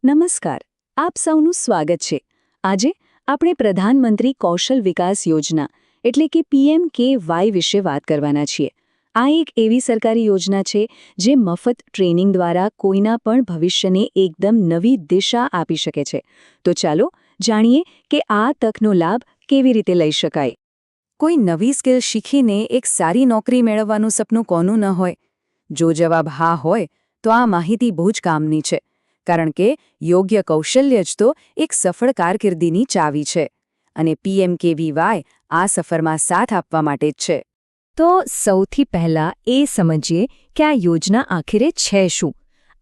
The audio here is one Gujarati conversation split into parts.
નમસ્કાર, આપ સૌનું સ્વાગત છે. આજે આપણે પ્રધાનમંત્રી કૌશલ વિકાસ યોજના એટલે કે PMKY વિશે વાત કરવાના છીએ. આ એક એવી સરકારી યોજના છે જે મફત ટ્રેનિંગ દ્વારા કોઈના પણ ભવિષ્યને એકદમ નવી દિશા આપી શકે છે. તો ચાલો જાણીએ કે આ તકનો લાભ કેવી રીતે લઈ શકાય. કોઈ નવી સ્કિલ શીખીને એક સારી નોકરી મેળવવાનું સપનું કોનું ન હોય? જો જવાબ હા હોય તો આ માહિતી બહુ જ કામની છે. કારણ કે યોગ્ય કૌશલ્ય જ તો એક સફળ કારકિર્દીની ચાવી છે. અને PMKVY આ સફરમાં સાથ આપવા માટે જ છે. તો સૌથી પહેલાં એ સમજીએ કે આ યોજના આખરે છે શું.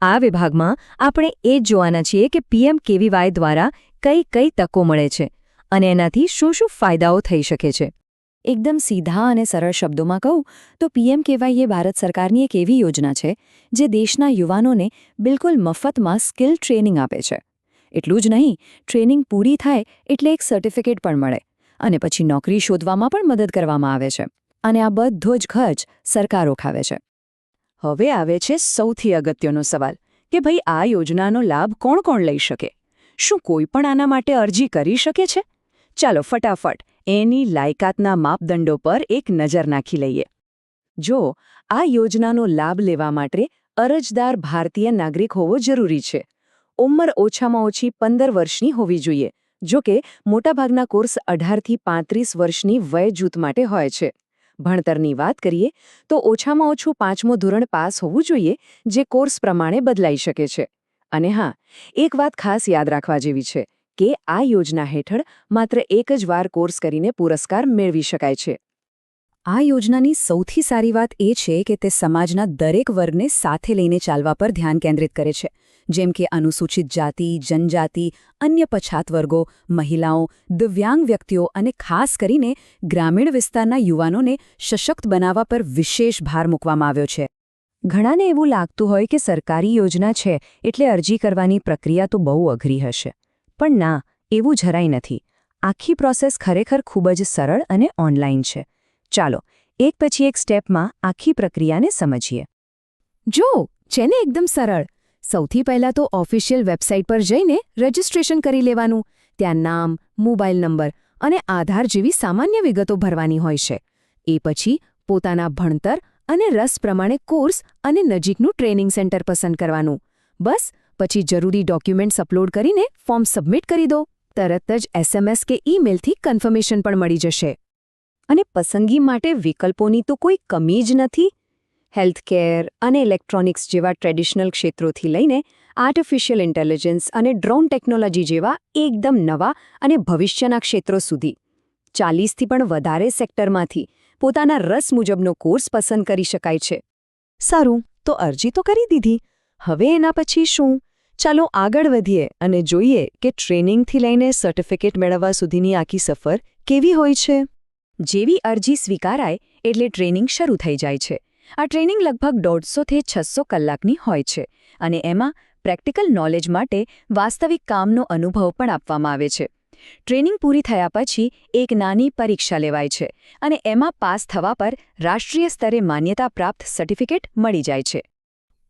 આ વિભાગમાં આપણે એ જ જોવાના છીએ કે PMKVY દ્વારા કઈ કઈ તકો મળે છે અને એનાથી શું શું ફાયદાઓ થઈ શકે છે. એકદમ સીધા અને સરળ શબ્દોમાં કહું તો PMKY એ ભારત સરકારની એક એવી યોજના છે જે દેશના યુવાનોને બિલકુલ મફતમાં સ્કિલ ટ્રેનિંગ આપે છે. એટલું જ નહીં, ટ્રેનિંગ પૂરી થાય એટલે એક સર્ટિફિકેટ પણ મળે અને પછી નોકરી શોધવામાં પણ મદદ કરવામાં આવે છે. અને આ બધો જ ખર્ચ સરકાર ઉઠાવે છે. હવે આવે છે સૌથી અગત્યનો સવાલ કે ભાઈ આ યોજનાનો લાભ કોણ કોણ લઈ શકે? શું કોઈ પણ આના માટે અરજી કરી શકે છે? ચાલો ફટાફટ એની લાયકાતના માપદંડો પર એક નજર નાખી લઈએ. જો આ યોજનાનો લાભ લેવા માટે અરજદાર ભારતીય નાગરિક હોવો જરૂરી છે. ઉંમર ઓછામાં ઓછી 15 વર્ષની હોવી જોઈએ. જો કે મોટાભાગના કોર્સ 18થી 35 વર્ષની વય જૂથ માટે હોય છે. ભણતરની વાત કરીએ તો ઓછામાં ઓછું 5મું ધોરણ પાસ હોવું જોઈએ, જે કોર્સ પ્રમાણે બદલાઈ શકે છે. અને હા, એક વાત ખાસ યાદ રાખવા જેવી છે કે આ યોજના હેઠળ માત્ર એક જ વાર કોર્સ કરીને પુરસ્કાર મેળવી શકાય છે. આ યોજનાની સૌથી સારી વાત એ છે કે તે સમાજના દરેક વર્ગને સાથે લઈને ચાલવા પર ધ્યાન કેન્દ્રિત કરે છે. જેમ કે અનુસૂચિત જાતિ, જનજાતિ, અન્ય પછાત વર્ગો, મહિલાઓ, દિવ્યાંગ વ્યક્તિઓ અને ખાસ કરીને ગ્રામીણ વિસ્તારના યુવાનોને સશક્ત બનાવવા પર વિશેષ ભાર મૂકવામાં આવ્યો છે. ઘણાને એવું લાગતું હોય કે સરકારી યોજના છે એટલે અરજી કરવાની પ્રક્રિયા તો બહુ અઘરી હશે. પણ ના, એવું જરાય નથી. આખી પ્રોસેસ ખરેખર ખૂબ જ સરળ અને ઓનલાઈન છે. ચાલો એક પછી એક સ્ટેપમાં આખી પ્રક્રિયાને સમજીએ. જો છે ને એકદમ સરળ. સૌથી પહેલાં તો ઓફિશિયલ વેબસાઇટ પર જઈને રજિસ્ટ્રેશન કરી લેવાનું. ત્યાં નામ, મોબાઈલ નંબર અને આધાર જેવી સામાન્ય વિગતો ભરવાની હોય છે. એ પછી પોતાના ભણતર અને રસ પ્રમાણે કોર્સ અને નજીકનું ટ્રેનિંગ સેન્ટર પસંદ કરવાનું. બસ પછી જરૂરી ડોક્યુમેન્ટ્સ અપલોડ કરીને ફોર્મ સબમિટ કરી દો. તરત જ SMS કે ઈમેલથી કન્ફર્મેશન પણ મળી જશે. અને પસંદગી માટે વિકલ્પોની તો કોઈ કમી જ નથી. હેલ્થકેર અને ઇલેક્ટ્રોનિક્સ જેવા ટ્રેડિશનલ ક્ષેત્રોથી લઈને આર્ટિફિશિયલ ઇન્ટેલિજન્સ અને ડ્રોન ટેકનોલોજી જેવા એકદમ નવા અને ભવિષ્યના ક્ષેત્રો સુધી 40થી પણ વધારે સેક્ટરમાંથી પોતાના રસ મુજબનો કોર્સ પસંદ કરી શકાય છે. સારું, તો અરજી તો કરી દીધી. હવે એના પછી શું? ચાલો આગળ વધીએ અને જોઈએ કે ટ્રેનિંગથી લઈને સર્ટિફિકેટ મેળવવા સુધીની આખી સફર કેવી હોય છે. જેવી અરજી સ્વીકારાય એટલે ટ્રેનિંગ શરૂ થઈ જાય છે. આ ટ્રેનિંગ લગભગ 150થી 600 કલાકની હોય છે અને એમાં પ્રેક્ટિકલ નોલેજ માટે વાસ્તવિક કામનો અનુભવ પણ આપવામાં આવે છે. ટ્રેનિંગ પૂરી થયા પછી એક નાની પરીક્ષા લેવાય છે અને એમાં પાસ થવા પર રાષ્ટ્રીય સ્તરે માન્યતા પ્રાપ્ત સર્ટિફિકેટ મળી જાય છે.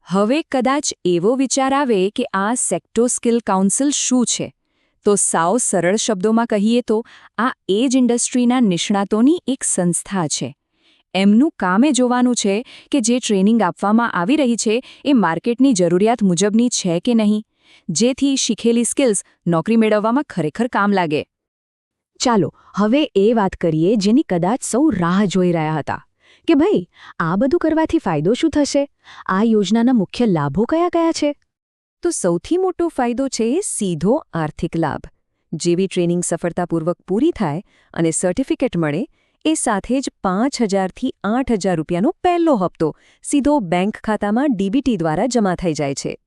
હવે કદાચ એવો વિચાર આવે કે આ સેક્ટો સ્કિલ કાઉન્સિલ શું છે? તો સાવ સરળ શબ્દોમાં કહીએ તો આ એ જ ઇન્ડસ્ટ્રીના નિષ્ણાતોની એક સંસ્થા છે. એમનું કામ એ જોવાનું છે કે જે ટ્રેનિંગ આપવામાં આવી રહી છે એ માર્કેટની જરૂરિયાત મુજબની છે કે નહીં, જેથી શીખેલી સ્કિલ્સ નોકરી મેળવવામાં ખરેખર કામ લાગે. ચાલો હવે એ વાત કરીએ જેની કદાચ સૌ રાહ જોઈ રહ્યા હતા કે ભાઈ આ બધું કરવાથી ફાયદો શું થશે? આ યોજનાના મુખ્ય લાભો કયા કયા છે? તો સૌથી મોટો ફાયદો છે સીધો આર્થિક લાભ. જેવી ટ્રેનિંગ સફળતાપૂર્વક પૂરી થાય અને સર્ટિફિકેટ મળે એ સાથે જ 5,000થી 8,000 રૂપિયાનો પહેલો હપ્તો સીધો બેંક ખાતામાં DBT દ્વારા જમા થઈ જાય છે.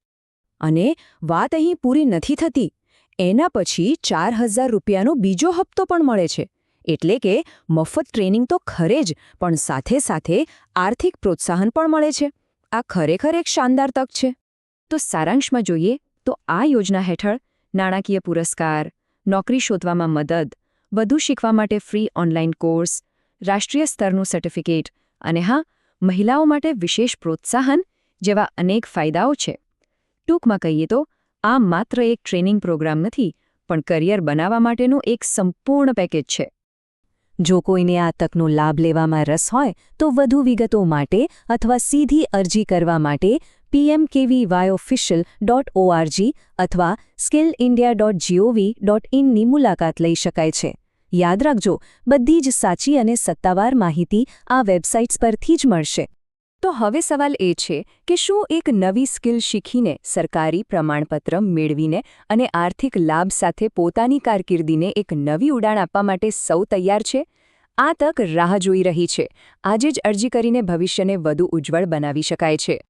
અને વાત અહીં પૂરી નથી થતી. એના પછી 4,000 રૂપિયાનો બીજો હપ્તો પણ મળે છે. એટલે કે મફત ટ્રેનિંગ તો ખરે જ, પણ સાથે સાથે આર્થિક પ્રોત્સાહન પણ મળે છે. આ ખરેખર એક શાનદાર તક છે. તો સારાંશમાં જોઈએ તો આ યોજના હેઠળ નાણાકીય પુરસ્કાર, નોકરી શોધવામાં મદદ, વધુ શીખવા માટે ફ્રી ઓનલાઈન કોર્સ, રાષ્ટ્રીય સ્તરનું સર્ટિફિકેટ અને હા, મહિલાઓ માટે વિશેષ પ્રોત્સાહન જેવા અનેક ફાયદાઓ છે. ટૂંકમાં કહીએ તો આ માત્ર એક ટ્રેનિંગ પ્રોગ્રામ નથી, પણ કરિયર બનાવવા માટેનું એક સંપૂર્ણ પેકેજ છે. જો કોઈને આ તકનો લાભ લેવામાં રસ હોય તો વધુ વિગતો માટે અથવા સીધી અરજી કરવા માટે pmkvyofficial.org અથવા skillindia.gov.in ની મુલાકાત લઈ શકાય છે. યાદ રાખજો, બધી જ સાચી અને સત્તાવાર માહિતી આ વેબસાઇટ્સ પરથી જ મળશે. તો હવે સવાલ એ છે કે શું એક નવી સ્કિલ શીખીને, સરકારી પ્રમાણપત્ર મેળવીને અને આર્થિક લાભ સાથે પોતાની કારકિર્દીને એક નવી ઉડાણ આપવા માટે સૌ તૈયાર છે? આ તક રાહ જોઈ રહી છે. આજે જ અરજી કરીને ભવિષ્યને વધુ ઉજ્જવળ બનાવી શકાય છે.